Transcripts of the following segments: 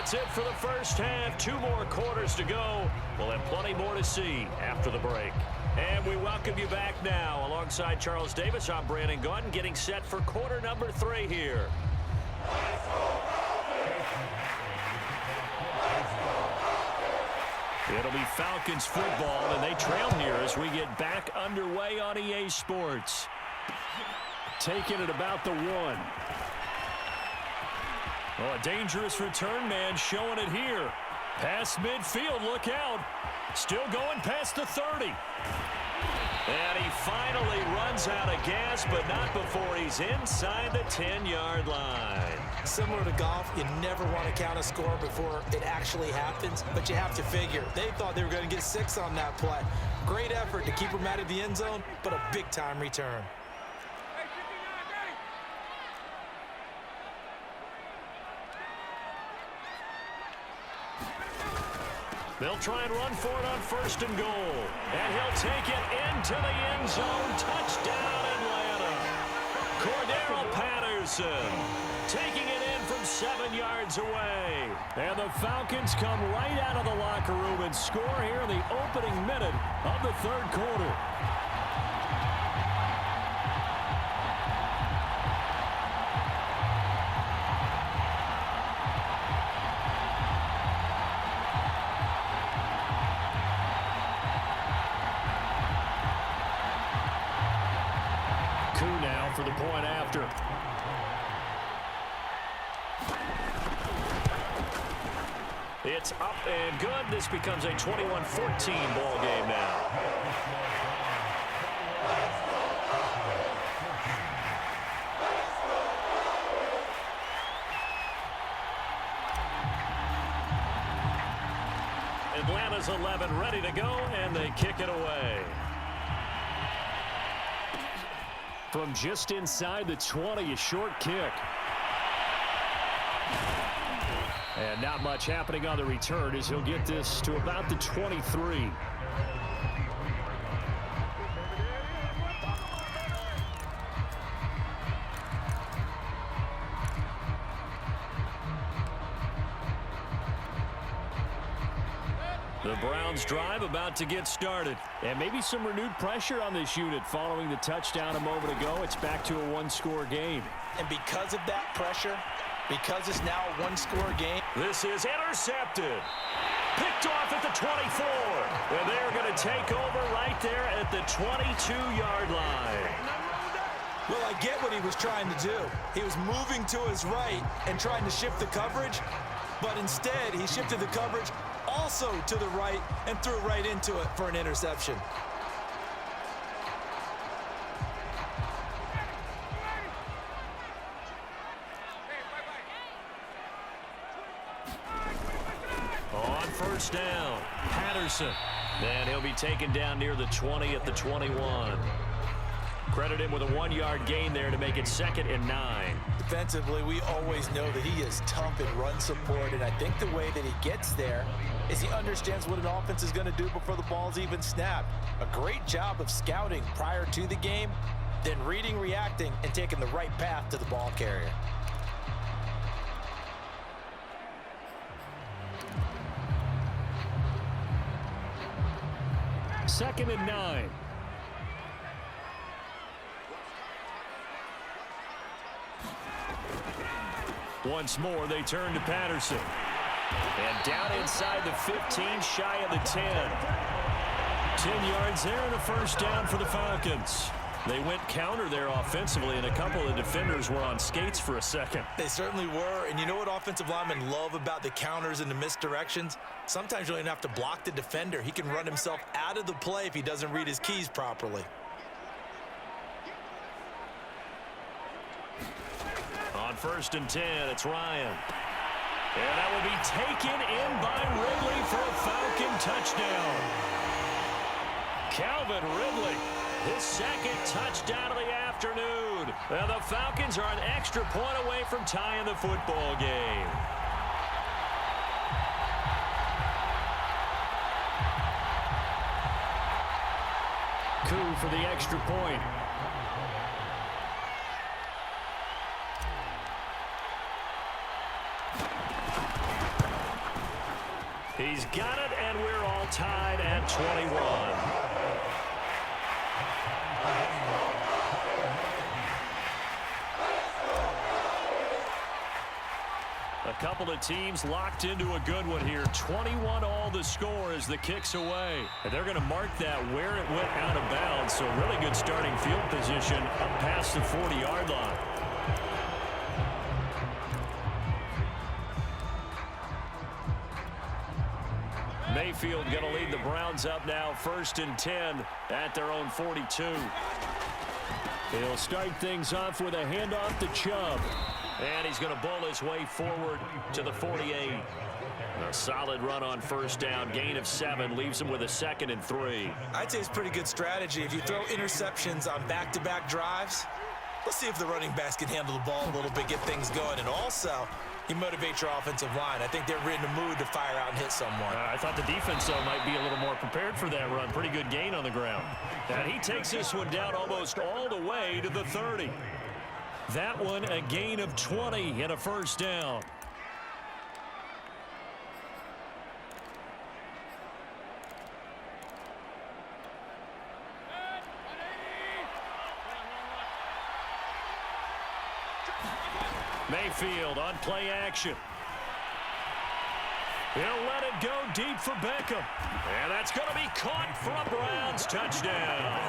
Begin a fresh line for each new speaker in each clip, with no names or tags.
That's it for the first half. 2 more quarters to go. We'll have plenty more to see after the break. And we welcome you back now. Alongside Charles Davis, I'm Brandon Gaudin, getting set for quarter number 3 here. It'll be Falcons football, and they trail here as we get back underway on EA Sports. Taking it about the 1. Oh, a dangerous return man showing it here. Past midfield, look out. Still going past the 30. And he finally runs out of gas, but not before he's inside the 10-yard line.
Similar to golf, you never want to count a score before it actually happens, but you have to figure. They thought they were going to get 6 on that play. Great effort to keep him out of the end zone, but a big-time return.
They'll try and run for it on 1st and goal. And he'll take it into the end zone. Touchdown, Atlanta. Cordero Patterson taking it in from 7 yards away. And the Falcons come right out of the locker room and score here in the opening minute of the 3rd quarter. Now for the point after. It's up and good. This becomes a 21-14 ball game now. Atlanta's 11 ready to go, and they kick it away. From just inside the 20, a short kick. And not much happening on the return as he'll get this to about the 23. The Browns drive about to get started. And maybe some renewed pressure on this unit following the touchdown a moment ago. It's back to a 1-score game.
And because of that pressure, because it's now a 1-score game.
This is intercepted. Picked off at the 24. And they're going to take over right there at the 22-yard line.
Well, I get what he was trying to do. He was moving to his right and trying to shift the coverage. But instead, he shifted the coverage also to the right and threw right into it for an interception.
On 1st down, Patterson. And he'll be taken down near the 20 at the 21. Credit him with a 1-yard gain there to make it 2nd and 9.
Defensively, we always know that he is tough in run support, and I think the way that he gets there is he understands what an offense is going to do before the ball's even snapped. A great job of scouting prior to the game, then reading, reacting, and taking the right path to the ball carrier.
Second and 9. Once more, they turn to Patterson. And down inside the 15, shy of the 10. 10 yards there and a 1st down for the Falcons. They went counter there offensively, and a couple of defenders were on skates for a second.
They certainly were, and you know what offensive linemen love about the counters and the misdirections? Sometimes you don't even have to block the defender. He can run himself out of the play if he doesn't read his keys properly.
On 1st and 10, it's Ryan. And that will be taken in by Ridley for a Falcon touchdown. Calvin Ridley, his 2nd touchdown of the afternoon. And the Falcons are an extra point away from tying the football game. Coup for the extra point. He's got it, and we're all tied at 21. A couple of teams locked into a good one here. 21 all the score as the kick's away. And they're going to mark that where it went out of bounds. So really good starting field position up past the 40-yard line. Mayfield going to lead the Browns up now 1st and 10 at their own 42. He'll start things off with a handoff to Chubb. And he's going to bowl his way forward to the 48. A solid run on 1st down. Gain of 7 leaves him with a 2nd and 3.
I'd say it's pretty good strategy. If you throw interceptions on back-to-back drives, let's see if the running backs can handle the ball a little bit, get things going. And also, you motivate your offensive line. I think they're in the mood to fire out and hit someone.
I thought the defense, though, might be a little more prepared for that run. Pretty good gain on the ground. And he takes this one down almost all the way to the 30. That one a gain of 20 and a 1st down. Mayfield on play action. He'll let it go deep for Beckham. And that's going to be caught for a Browns touchdown.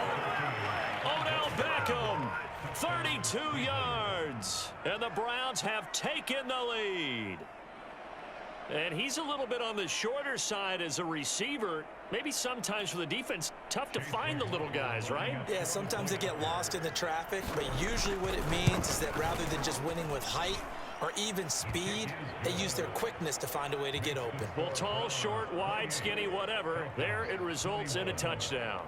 Odell Beckham, 32 yards. And the Browns have taken the lead. And he's a little bit on the shorter side as a receiver. Maybe sometimes for the defense, tough to find the little guys, right?
Yeah, sometimes they get lost in the traffic, but usually what it means is that rather than just winning with height or even speed, they use their quickness to find a way to get open.
Well, tall, short, wide, skinny, whatever, there it results in a touchdown.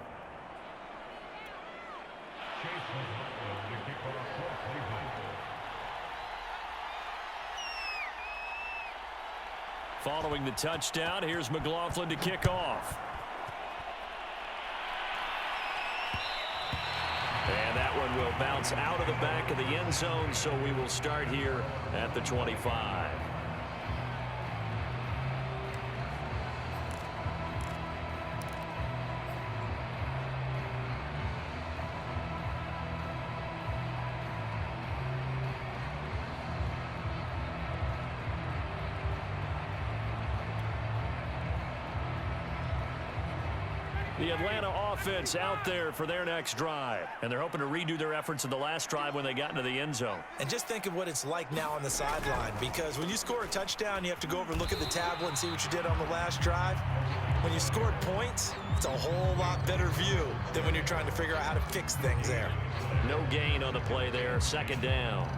Following the touchdown, here's McLaughlin to kick off. And that one will bounce out of the back of the end zone, so we will start here at the 25. The Atlanta offense out there for their next drive. And they're hoping to redo their efforts in the last drive when they got into the end zone.
And just think of what it's like now on the sideline, because when you score a touchdown, you have to go over and look at the tablet and see what you did on the last drive. When you scored points, it's a whole lot better view than when you're trying to figure out how to fix things there.
No gain on the play there. 2nd down.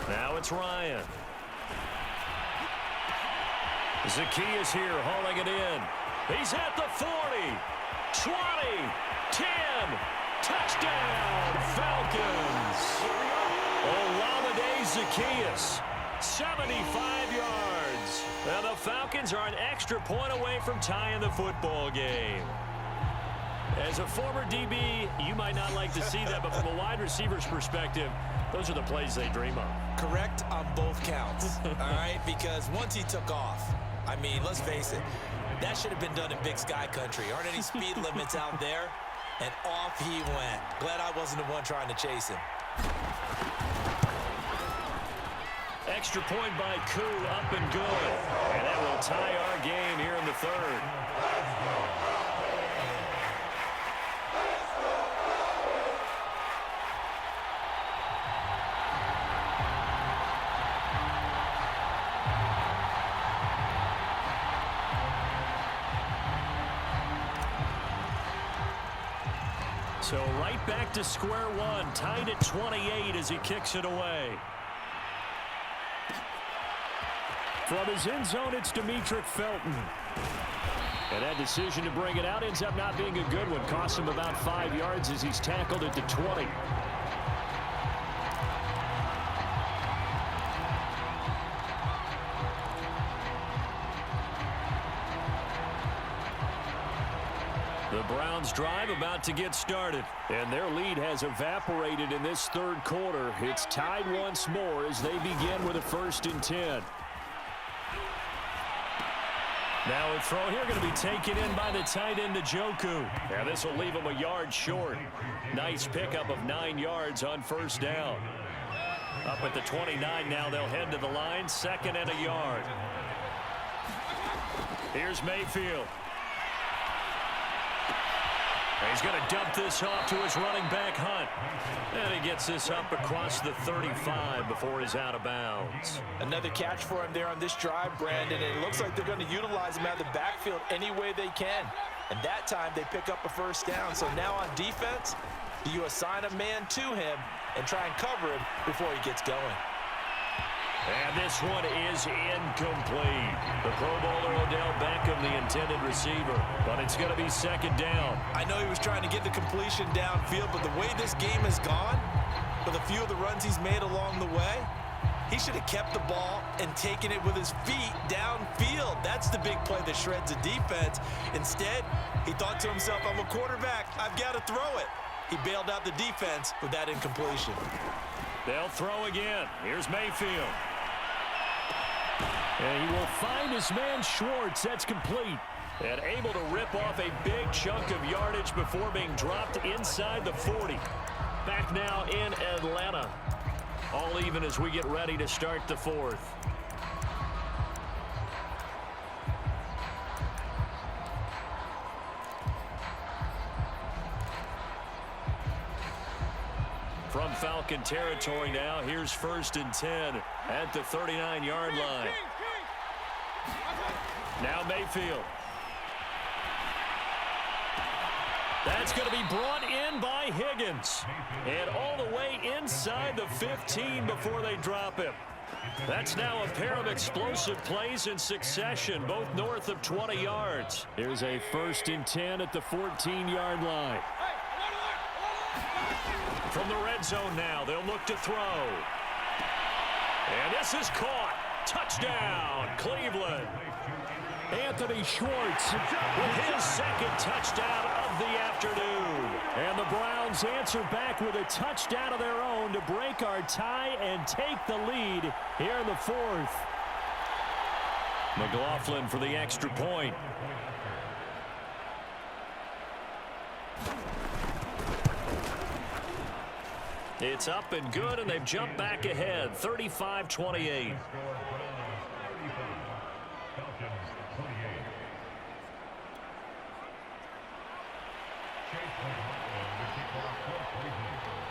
Now it's Ryan. Zacchaeus here hauling it in. He's at the 40, 20, 10. Touchdown, Falcons. Olamide Zacchaeus, 75 yards. And the Falcons are an extra point away from tying the football game. As a former DB, you might not like to see that, but from a wide receiver's perspective, those are the plays they dream of.
Correct on both counts, all right? Because once he took off, I mean, let's face it, that should have been done in Big Sky Country. Aren't any speed limits out there? And off he went. Glad I wasn't the one trying to chase him.
Extra point by Koo, up and good. And that will tie our game here in the 3rd. So right back to square one, tied at 28 as he kicks it away. From his end zone, it's Demetric Felton. And that decision to bring it out ends up not being a good one. Costs him about 5 yards as he's tackled at the 20. The Browns drive about to get started, and their lead has evaporated in this third quarter. It's tied once more as they begin with a 1st and 10. Now a throw here going to be taken in by the tight end, Njoku. Yeah, this will leave him a yard short. Nice pickup of 9 yards on 1st down. Up at the 29 now, they'll head to the line, 2nd and a yard. Here's Mayfield. He's going to dump this off to his running back, Hunt. And he gets this up across the 35 before he's out of bounds.
Another catch for him there on this drive, Brandon, and it looks like they're going to utilize him out of the backfield any way they can. And that time they pick up a 1st down. So now on defense, do you assign a man to him and try and cover him before he gets going?
And this one is incomplete. The Pro Bowler Odell Beckham, the intended receiver, but it's going to be 2nd down.
I know he was trying to get the completion downfield, but the way this game has gone, with a few of the runs he's made along the way, he should have kept the ball and taken it with his feet downfield. That's the big play that shreds the defense. Instead, he thought to himself, I'm a quarterback, I've got to throw it. He bailed out the defense with that incompletion.
They'll throw again. Here's Mayfield. And he will find his man Schwartz. That's complete. And able to rip off a big chunk of yardage before being dropped inside the 40. Back now in Atlanta. All even as we get ready to start the 4th. From Falcon territory now, here's 1st and 10 at the 39-yard line. Now Mayfield. That's going to be brought in by Higgins. And all the way inside the 15 before they drop him. That's now a pair of explosive plays in succession, both north of 20 yards. Here's a 1st and 10 at the 14-yard line. From the red zone now, they'll look to throw. And this is caught. Touchdown, Cleveland. Anthony Schwartz with his 2nd touchdown of the afternoon. And the Browns answer back with a touchdown of their own to break our tie and take the lead here in the 4th. McLaughlin for the extra point. It's up and good, and they've jumped back ahead, 35-28.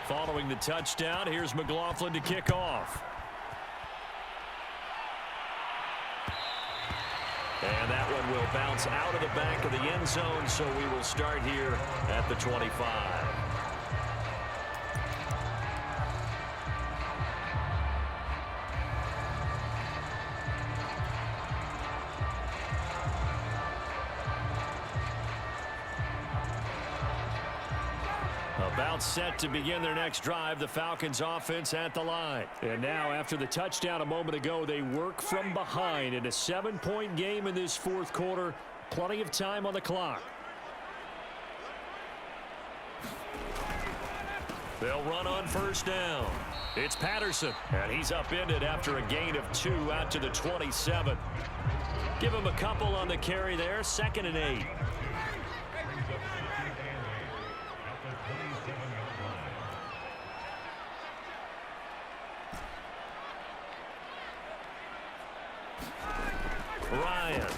Following the touchdown, here's McLaughlin to kick off. And that one will bounce out of the back of the end zone, so we will start here at the 25. About set to begin their next drive, the Falcons offense at the line. And now after the touchdown a moment ago, they work from behind in a 7-point game in this 4th quarter. Plenty of time on the clock. They'll run on 1st down. It's Patterson, and he's upended after a gain of 2 out to the 27. Give him a couple on the carry there, 2nd and 8. Ryan.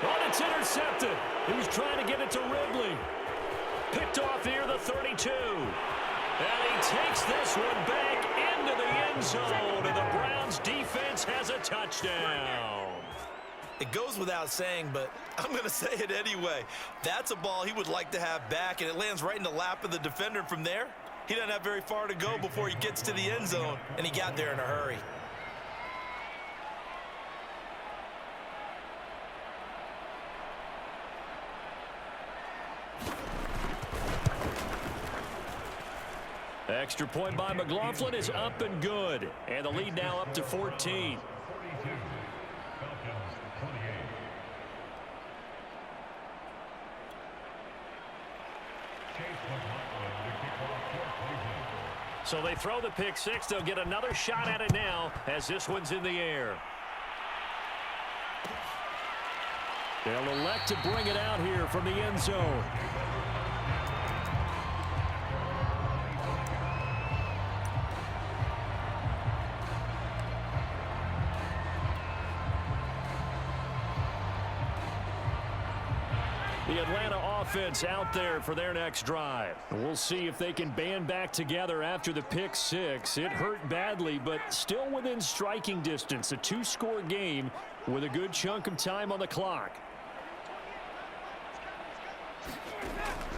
Oh, it's intercepted. He was trying to get it to Ridley. Picked off near the 32. And he takes this one back into the end zone. And the Browns defense has a touchdown.
It goes without saying, but I'm going to say it anyway. That's a ball he would like to have back, and it lands right in the lap of the defender. From there, he doesn't have very far to go before he gets to the end zone, and he got there in a hurry.
Extra point by McLaughlin is up and good. And the lead now up to 14. So they throw the pick six. They'll get another shot at it now as this one's in the air. They'll elect to bring it out here from the end zone. The Atlanta offense out there for their next drive. We'll see if they can band back together after the pick six. It hurt badly, but still within striking distance. A two-score game with a good chunk of time on the clock.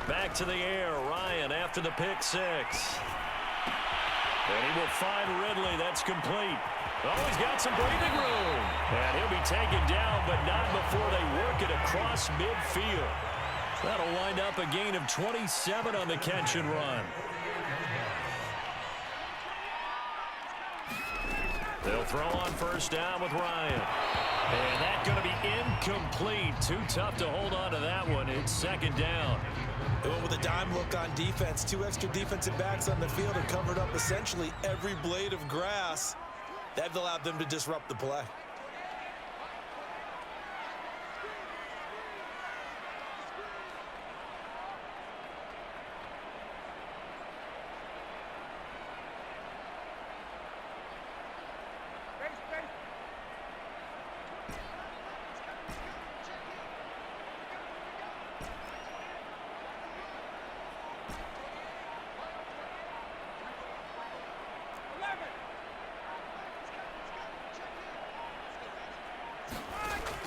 Back to the air, Ryan after the pick six. And he will find Ridley. That's complete. Oh, he's got some breathing room. And he'll be taken down, but not before they work it across midfield. That'll wind up a gain of 27 on the catch and run. They'll throw on first down with Ryan. And that's going to be incomplete. Too tough to hold on to that one. It's second down.
They went with a dime look on defense. Two extra defensive backs on the field and covered up essentially every blade of grass. That allowed them to disrupt the play.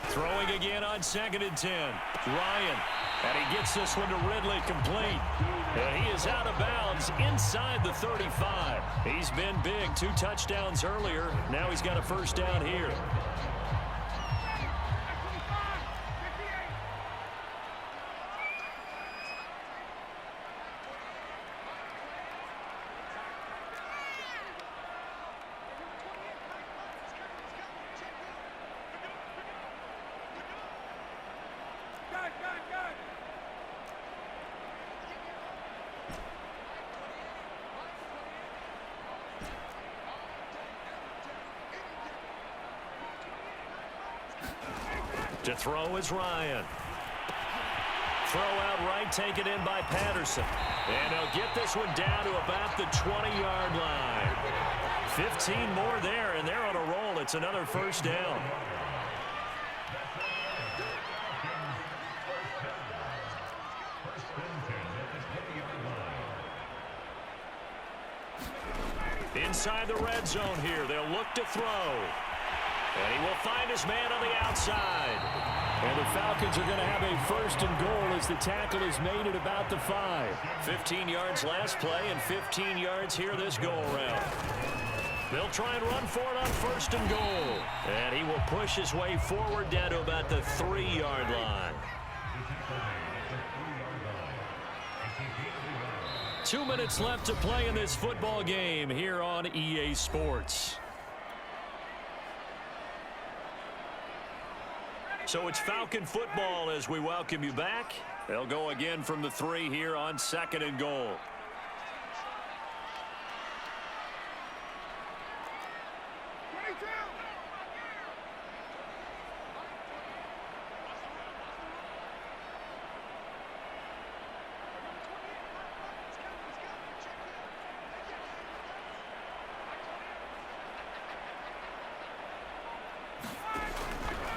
Throwing again on 2nd and 10. Ryan. And he gets this one to Ridley complete. And he is out of bounds inside the 35. He's been big. 2 touchdowns earlier. Now he's got a first down here. To throw is Ryan. Throw out right, taken in by Patterson. And he'll get this one down to about the 20-yard line. 15 more there, and they're on a roll. It's another first down. Inside the red zone here. They'll look to throw. And he will find his man on the outside. And the Falcons are going to have a first and goal as the tackle is made at about the 5. 15 yards last play and 15 yards here this go-around. They'll try and run for it on first and goal. And he will push his way forward down to about the 3-yard line. 2 minutes left to play in this football game here on EA Sports. So it's Falcon football as we welcome you back. They'll go again from the 3 here on 2nd and goal.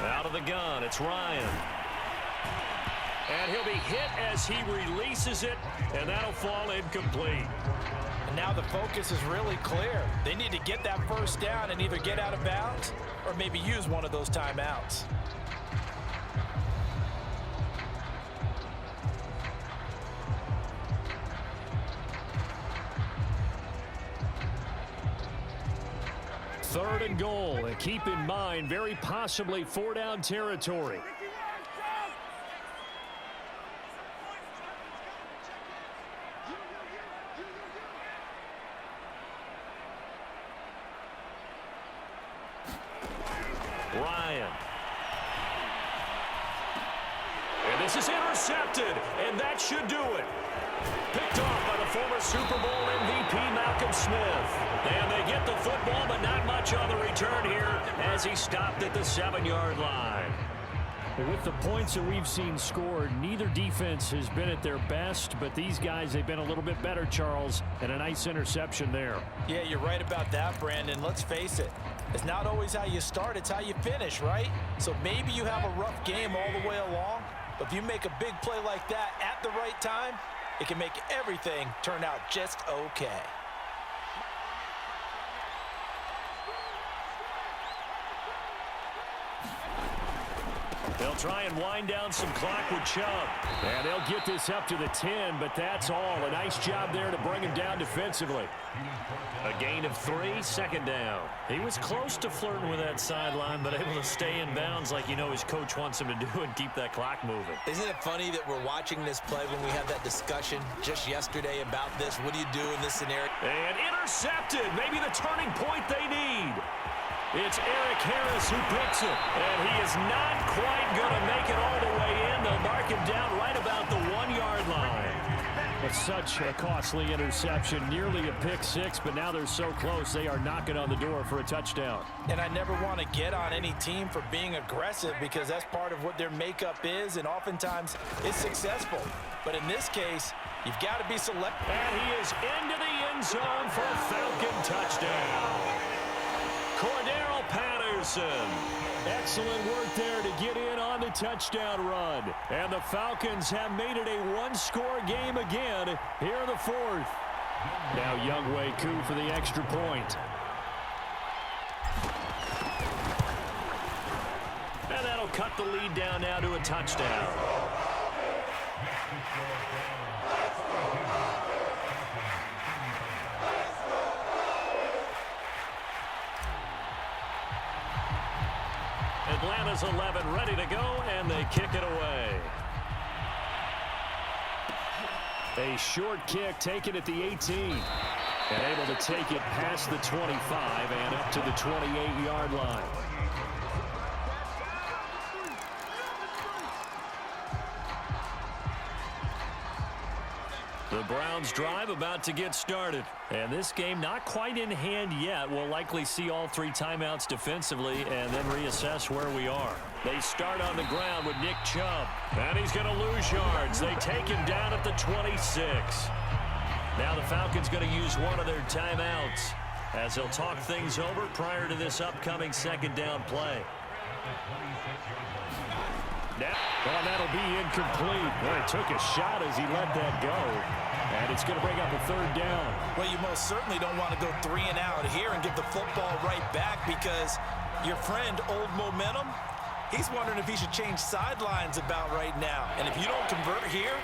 Out of the gun, it's Ryan. And he'll be hit as he releases it, and that'll fall incomplete.
And now the focus is really clear. They need to get that first down and either get out of bounds or maybe use one of those timeouts.
Third and goal, and keep in mind, very possibly four-down territory. Ryan. And this is intercepted, and that should do it. Picked off by the former Super Bowl MVP Malcolm Smith. And they get the football, but not much on the return here as he stopped at the 7-yard line. With the points that we've seen scored, neither defense has been at their best, but these guys, they've been a little bit better, Charles, and a nice interception there.
Yeah, you're right about that, Brandon. Let's face it. It's not always how you start, it's how you finish, right? So maybe you have a rough game all the way along, but if you make a big play like that at the right time, it can make everything turn out just okay.
They'll try and wind down some clock with Chubb. And they'll get this up to the 10, but that's all. A nice job there to bring him down defensively. A gain of 3, second down. He was close to flirting with that sideline, but able to stay in bounds like you know his coach wants him to do and keep that clock moving.
Isn't it funny that we're watching this play when we had that discussion just yesterday about this? What do you do in this scenario?
And intercepted. Maybe the turning point they need. It's Eric Harris who picks it, and he is not quite going to make it all the way in. They'll mark him down right about the 1-yard line. It's such a costly interception, nearly a pick six, but now they're so close they are knocking on the door for a touchdown.
And I never want to get on any team for being aggressive because that's part of what their makeup is, and oftentimes it's successful. But in this case, you've got to be selective.
And he is into the end zone for a Falcon touchdown. Cordero Patterson. Excellent work there to get in on the touchdown run. And the Falcons have made it a one-score game again here in the fourth. Now Younghoe Koo for the extra point. And that'll cut the lead down now to a touchdown. Atlanta's 11 ready to go, and they kick it away. A short kick taken at the 18. And able to take it past the 25 and up to the 28-yard line. The Browns drive about to get started. And this game not quite in hand yet. We'll likely see all 3 timeouts defensively and then reassess where we are. They start on the ground with Nick Chubb. And he's going to lose yards. They take him down at the 26. Now the Falcons going to use one of their timeouts as they'll talk things over prior to this upcoming second down play. Now, well, that'll be incomplete. Well, he took a shot as he let that go. And it's going to bring up a third down.
Well, you most certainly don't want to go 3 and out here and give the football right back because your friend, Old Momentum, he's wondering if he should change sidelines about right now. And if you don't convert here,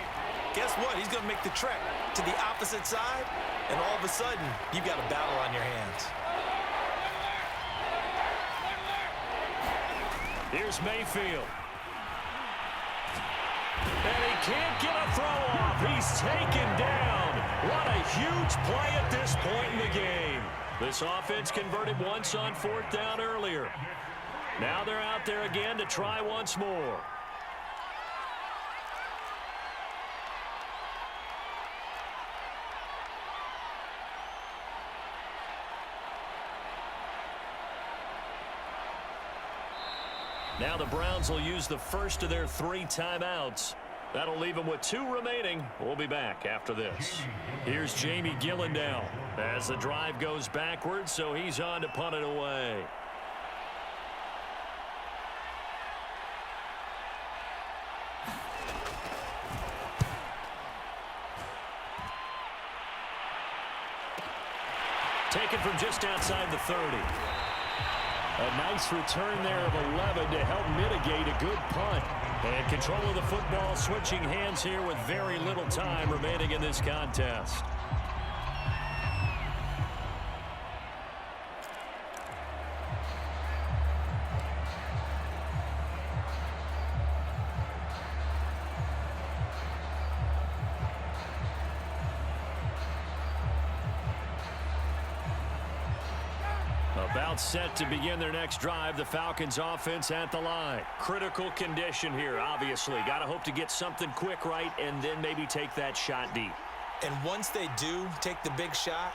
guess what? He's going to make the trek to the opposite side, and all of a sudden, you've got a battle on your hands.
Here's Mayfield. And he can't get a throw off. He's taken down. What a huge play at this point in the game. This offense converted once on 4th down earlier. Now they're out there again to try once more. Now the Browns will use the first of their 3 timeouts. That'll leave them with 2 remaining. We'll be back after this. Here's Jamie Gillendow as the drive goes backwards, so he's on to punt it away. Taken from just outside the 30. A nice return there of 11 to help mitigate a good punt. And control of the football switching hands here with very little time remaining in this contest. About set to begin their next drive, the Falcons offense at the line. Critical condition here, obviously. Got to hope to get something quick right and then maybe take that shot deep.
And once they do take the big shot,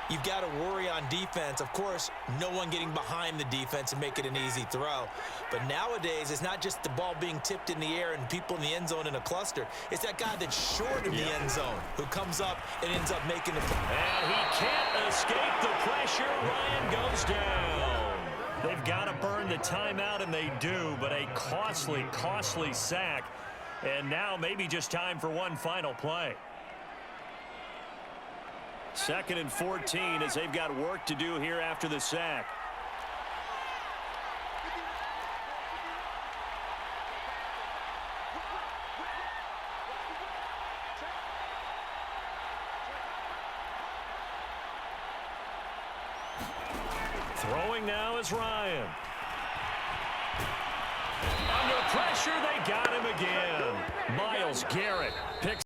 you've got to worry on defense. Of course, no one getting behind the defense and make it an easy throw. But nowadays, it's not just the ball being tipped in the air and people in the end zone in a cluster. It's that guy that's short of the end zone who comes up and ends up making the play.
And he can't escape the pressure. Ryan goes down. They've got to burn the timeout, and they do, but a costly, costly sack. And now maybe just time for one final play. 2nd and 14 as they've got work to do here after the sack. Throwing now is Ryan. Under pressure, they got him again. Myles Garrett picks